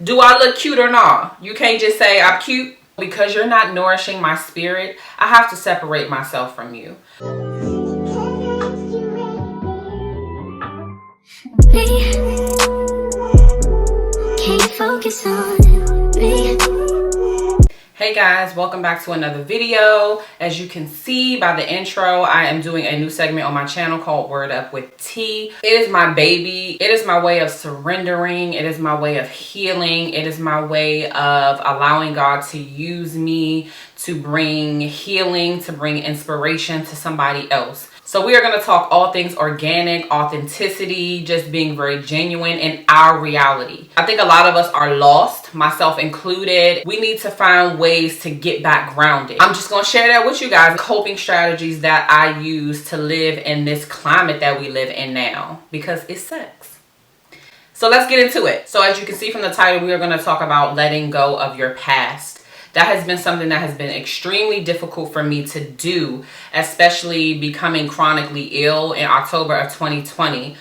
Do I look cute or not? You can't just say I'm cute. Because you're not nourishing my spirit, I have to separate myself from you. Can't focus on me. Hey guys, welcome back to another video. As you can see by the intro, I am doing a new segment on my channel called Word Up with T. It is my baby. It is my way of surrendering. It is my way of healing. It is my way of allowing God to use me to bring healing, to bring inspiration to somebody else. So we are going to talk all things organic, authenticity, just being very genuine in our reality. I think a lot of us are lost, myself included. We need to find ways to get back grounded. I'm just going to share that with you guys, coping strategies that I use to live in this climate that we live in now, because it sucks. So let's get into it. So as you can see from the title, we are going to talk about letting go of your past. That has been something that has been extremely difficult for me to do, especially becoming chronically ill in October of 2020.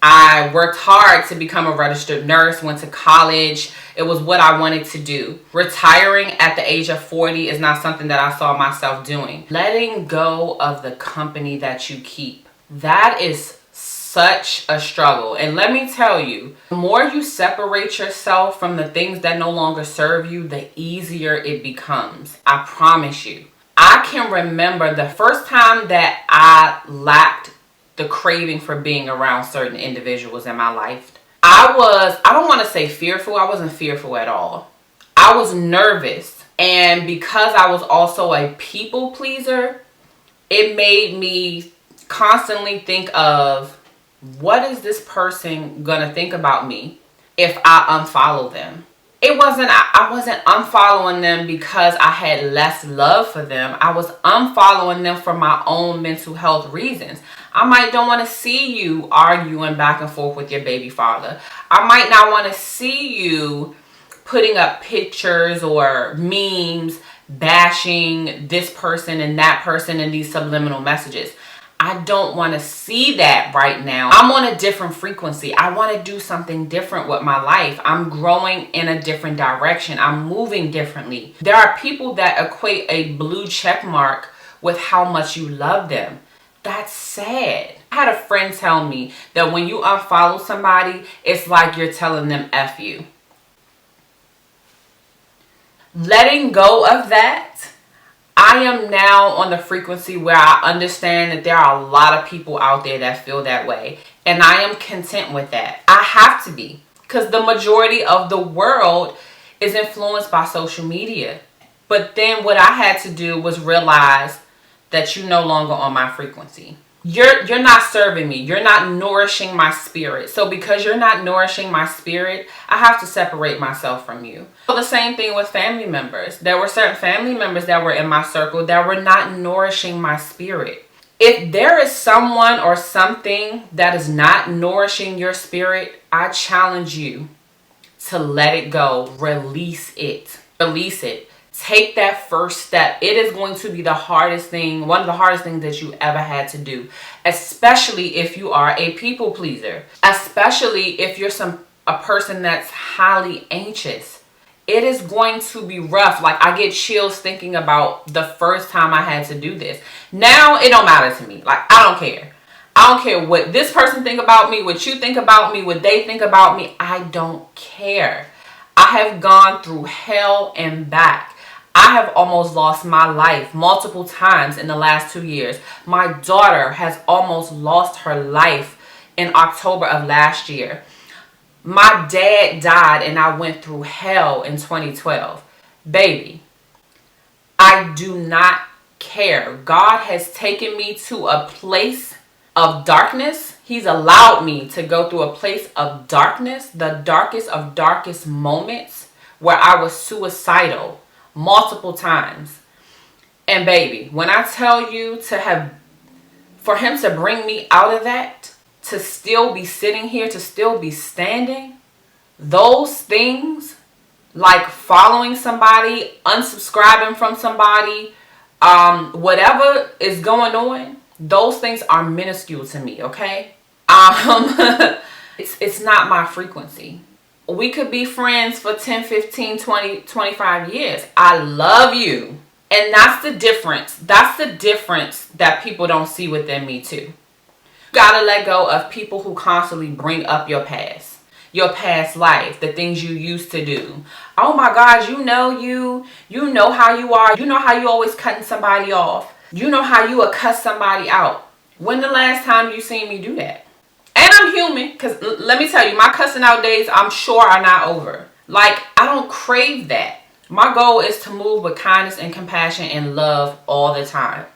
I worked hard to become a registered nurse, went to college. It was what I wanted to do. Retiring at the age of 40 is not something that I saw myself doing. Letting go of the company that you keep. That is such a struggle. And let me tell you, the more you separate yourself from the things that no longer serve you, the easier it becomes. I promise you. I can remember the first time that I lacked the craving for being around certain individuals in my life. I don't want to say fearful. I wasn't fearful at all. I was nervous. And because I was also a people pleaser, it made me constantly think of, what is this person gonna think about me if I unfollow them? I wasn't unfollowing them because I had less love for them. I was unfollowing them for my own mental health reasons. I might don't want to see you arguing back and forth with your baby father. I might not want to see you putting up pictures or memes bashing this person and that person in these subliminal messages. I don't want to see that right now. I'm on a different frequency. I want to do something different with my life. I'm growing in a different direction. I'm moving differently. There are people that equate a blue check mark with how much you love them. That's sad. I had a friend tell me that when you unfollow somebody, it's like you're telling them F you. Letting go of that, I am now on the frequency where I understand that there are a lot of people out there that feel that way. And I am content with that. I have to be. Because the majority of the world is influenced by social media. But then what I had to do was realize that you're no longer on my frequency. You're not serving me. You're not nourishing my spirit. So because you're not nourishing my spirit, I have to separate myself from you. So the same thing with family members. There were certain family members that were in my circle that were not nourishing my spirit. If there is someone or something that is not nourishing your spirit, I challenge you to let it go. Release it. Release it. Take that first step. It is going to be the hardest thing, one of the hardest things that you ever had to do, especially if you are a people pleaser, especially if you're a person that's highly anxious. It is going to be rough. Like, I get chills thinking about the first time I had to do this. Now it don't matter to me. Like, I don't care. I don't care what this person think about me, what you think about me, what they think about me. I don't care. I have gone through hell and back. I have almost lost my life multiple times in the last 2 years. My daughter has almost lost her life in October of last year. My dad died and I went through hell in 2012. Baby, I do not care. God has taken me to a place of darkness. He's allowed me to go through a place of darkness, the darkest of darkest moments where I was suicidal multiple times. And baby, when I tell you for him to bring me out of that, to still be sitting here, to still be standing, those things like following somebody, unsubscribing from somebody, whatever is going on, those things are minuscule to me, okay? It's not my frequency. We could be friends for 10, 15, 20, 25 years. I love you. And that's the difference. That's the difference that people don't see within me too. You gotta let go of people who constantly bring up your past life, the things you used to do. Oh my God, you know how you are. You know how you always cutting somebody off. You know how you would cut somebody out. When the last time you seen me do that? And I'm human, because let me tell you, my cussing out days, I'm sure, are not over. Like, I don't crave that. My goal is to move with kindness and compassion and love all the time.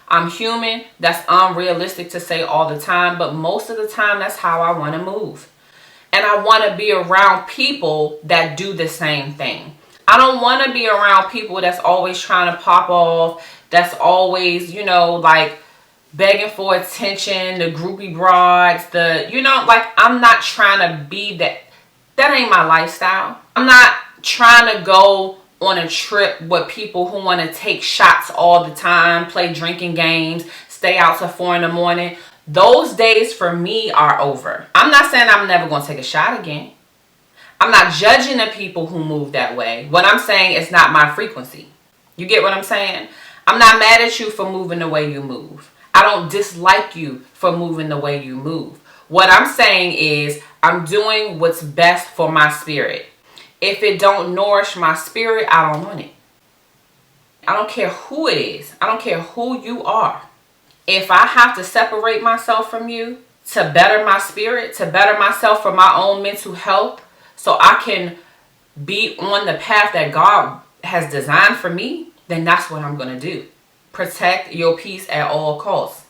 I'm human. That's unrealistic to say all the time, but most of the time, that's how I want to move. And I want to be around people that do the same thing. I don't want to be around people that's always trying to pop off, that's always, like begging for attention, the groupie broads, I'm not trying to be that. That ain't my lifestyle. I'm not trying to go on a trip with people who want to take shots all the time, play drinking games, stay out till 4 in the morning. Those days for me are over. I'm not saying I'm never going to take a shot again. I'm not judging the people who move that way. What I'm saying is not my frequency. You get what I'm saying? I'm not mad at you for moving the way you move. I don't dislike you for moving the way you move. What I'm saying is I'm doing what's best for my spirit. If it don't nourish my spirit, I don't want it. I don't care who it is. I don't care who you are. If I have to separate myself from you to better my spirit, to better myself for my own mental health, so I can be on the path that God has designed for me, then that's what I'm going to do. Protect your peace at all costs.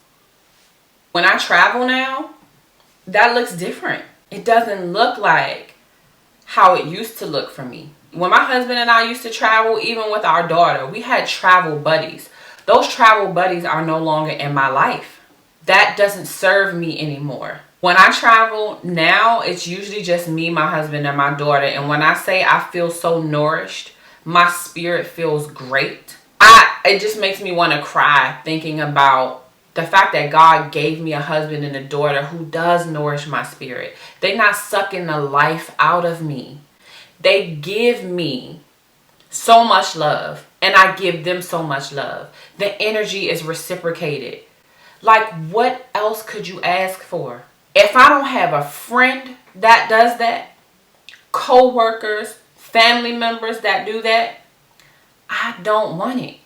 When I travel now, that looks different. It doesn't look like how it used to look for me. When my husband and I used to travel, even with our daughter, we had travel buddies. Those travel buddies are no longer in my life. That doesn't serve me anymore. When I travel now, it's usually just me, my husband, and my daughter. And when I say I feel so nourished, my spirit feels great. It just makes me want to cry thinking about the fact that God gave me a husband and a daughter who does nourish my spirit. They're not sucking the life out of me. They give me so much love, and I give them so much love. The energy is reciprocated. Like, what else could you ask for? If I don't have a friend that does that, co-workers, family members that do that, I don't want it.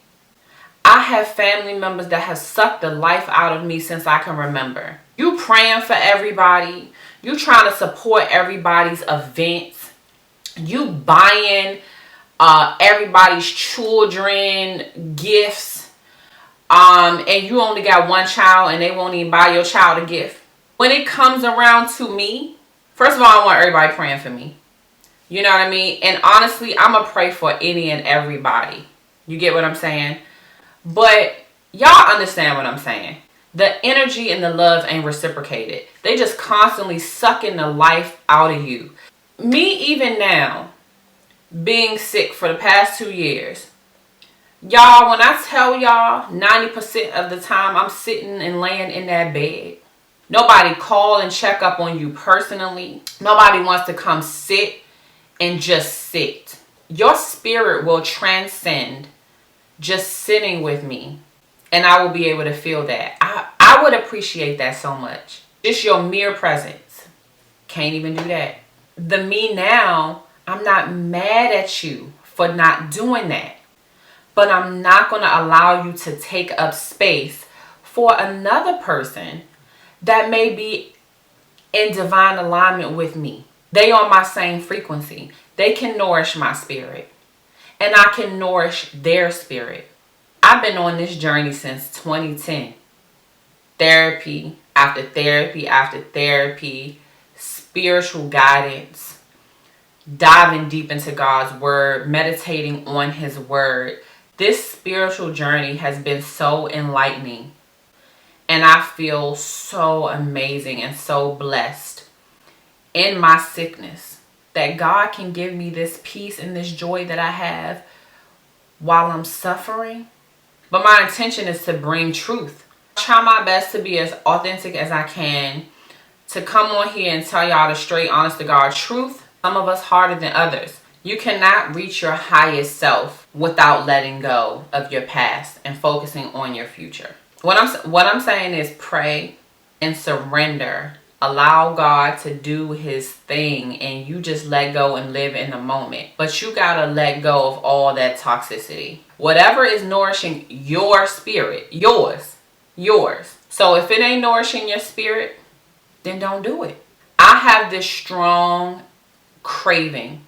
I have family members that have sucked the life out of me since I can remember. You praying for everybody. You trying to support everybody's events. You buying everybody's children gifts. And you only got one child and they won't even buy your child a gift. When it comes around to me, first of all, I want everybody praying for me. You know what I mean? And honestly, I'm going to pray for any and everybody. You get what I'm saying? But y'all understand what I'm saying. The energy and the love ain't reciprocated. They just constantly sucking the life out of you. Me, even now, being sick for the past 2 years. Y'all, when I tell y'all, 90% of the time I'm sitting and laying in that bed. Nobody call and check up on you personally. Nobody wants to come sit and just sit. Your spirit will transcend just sitting with me, and I will be able to feel that. I would appreciate that so much. Just your mere presence. Can't even do that. The me now, I'm not mad at you for not doing that, but I'm not going to allow you to take up space for another person that may be in divine alignment with me. They on my same frequency. They can nourish my spirit, and I can nourish their spirit. I've been on this journey since 2010. Therapy after therapy after therapy, spiritual guidance, diving deep into God's word, meditating on his word. This spiritual journey has been so enlightening, and I feel so amazing and so blessed in my sickness that God can give me this peace and this joy that I have while I'm suffering. But my intention is to bring truth. I try my best to be as authentic as I can, to come on here and tell y'all the straight, honest to God truth. Some of us harder than others. You cannot reach your highest self without letting go of your past and focusing on your future. What I'm saying is pray and surrender. Allow God to do his thing and you just let go and live in the moment. But you gotta let go of all that toxicity. Whatever is nourishing your spirit, yours. So if it ain't nourishing your spirit, then don't do it. I have this strong craving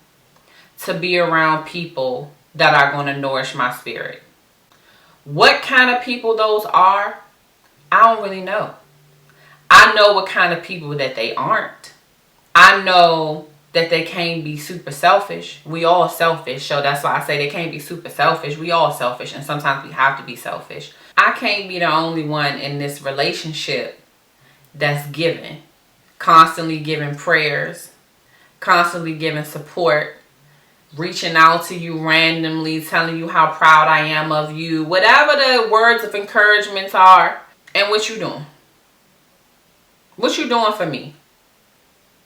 to be around people that are going to nourish my spirit. What kind of people those are, I don't really know. I know what kind of people that they aren't. I know that they can't be super selfish. We all selfish, so that's why I say they can't be super selfish. We all selfish, and sometimes we have to be selfish. I can't be the only one in this relationship that's giving. Constantly giving prayers, constantly giving support, reaching out to you randomly, telling you how proud I am of you, whatever the words of encouragement are. And what you doing? What you doing for me?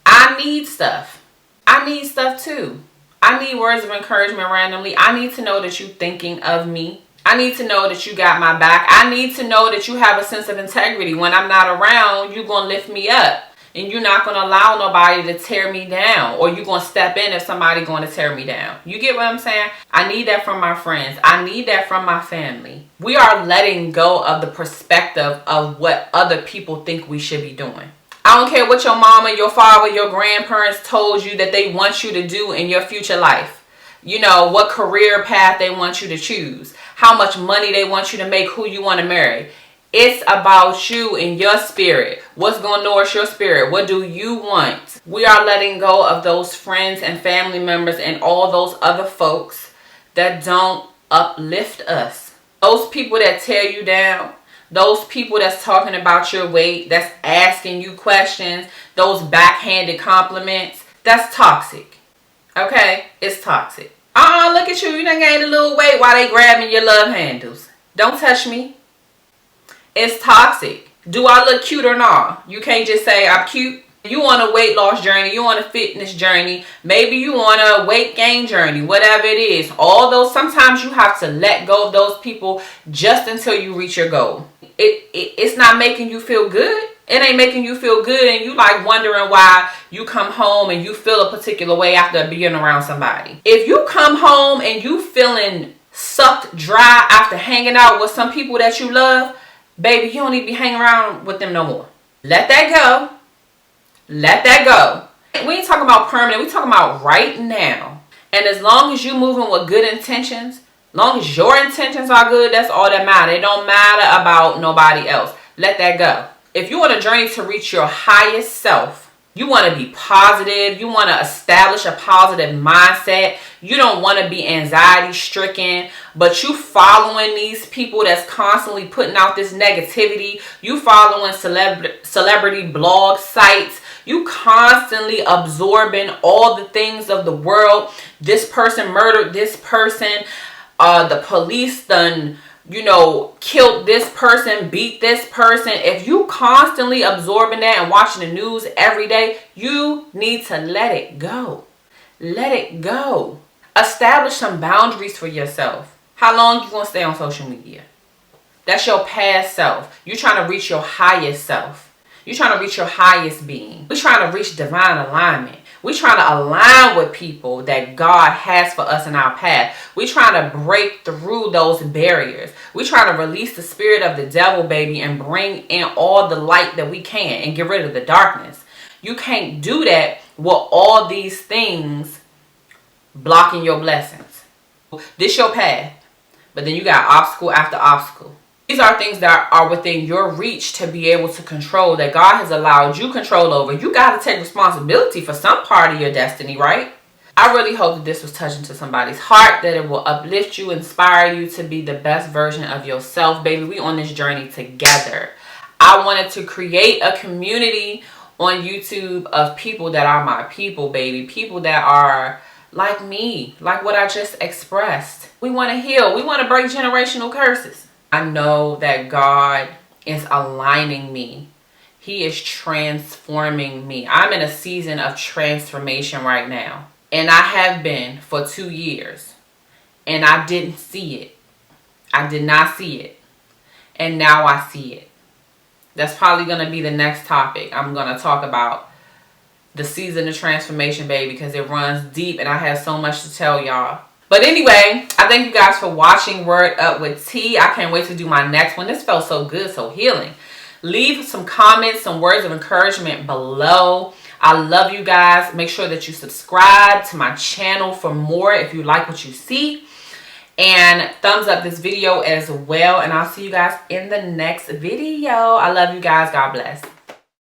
I need stuff. I need stuff too. I need words of encouragement randomly. I need to know that you thinking of me. I need to know that you got my back. I need to know that you have a sense of integrity. When I'm not around, you're going to lift me up. And you're not going to allow nobody to tear me down. Or you're going to step in if somebody's going to tear me down. You get what I'm saying? I need that from my friends. I need that from my family. We are letting go of the perspective of what other people think we should be doing. I don't care what your mama, your father, your grandparents told you that they want you to do in your future life. You know, what career path they want you to choose. How much money they want you to make, who you want to marry. It's about you and your spirit. What's going to nourish your spirit? What do you want? We are letting go of those friends and family members and all those other folks that don't uplift us. Those people that tear you down. Those people that's talking about your weight. That's asking you questions. Those backhanded compliments. That's toxic. Okay? It's toxic. Look at you. You done gained a little weight while they grabbing your love handles. Don't touch me. It's toxic. Do I look cute or not? You can't just say I'm cute. You on a weight loss journey. You on a fitness journey. Maybe you on a weight gain journey. Whatever it is. All those, sometimes you have to let go of those people just until you reach your goal. It's not making you feel good. It ain't making you feel good and you like wondering why you come home and you feel a particular way after being around somebody. If you come home and you feeling sucked dry after hanging out with some people that you love, baby, you don't need to be hanging around with them no more. Let that go. Let that go. We ain't talking about permanent. We talking about right now. And as long as you moving with good intentions, long as your intentions are good, that's all that matters. It don't matter about nobody else. Let that go. If you want a journey to reach your highest self, you want to be positive. You want to establish a positive mindset. You don't want to be anxiety stricken, but you following these people that's constantly putting out this negativity. You following celebrity blog sites. You constantly absorbing all the things of the world. This person murdered this person. The police done, killed this person, beat this person. If you constantly absorbing that and watching the news every day, you need to let it go. Let it go. Establish some boundaries for yourself. How long you gonna stay on social media? That's your past self. You're trying to reach your highest self. You're trying to reach your highest being. We're trying to reach divine alignment. We're trying to align with people that God has for us in our path. We're trying to break through those barriers. We're trying to release the spirit of the devil, baby, and bring in all the light that we can and get rid of the darkness. You can't do that with all these things blocking your blessings. This your path, but then you got obstacle after obstacle. These are things that are within your reach to be able to control, that God has allowed you control over. You got to take responsibility for some part of your destiny, right? I really hope that this was touching to somebody's heart, that it will uplift you, inspire you to be the best version of yourself, baby. We on this journey together. I wanted to create a community on YouTube of people that are my people, baby. People that are like me, like what I just expressed. We want to heal. We want to break generational curses. I know that God is aligning me. He is transforming me. I'm in a season of transformation right now. And I have been for 2 years. And I didn't see it. I did not see it. And now I see it. That's probably going to be the next topic. I'm going to talk about the season of transformation, baby, because it runs deep and I have so much to tell y'all. But anyway, I thank you guys for watching Word Up with T. I can't wait to do my next one. This felt so good, so healing. Leave some comments, some words of encouragement below. I love you guys. Make sure that you subscribe to my channel for more if you like what you see. And thumbs up this video as well. And I'll see you guys in the next video. I love you guys. God bless.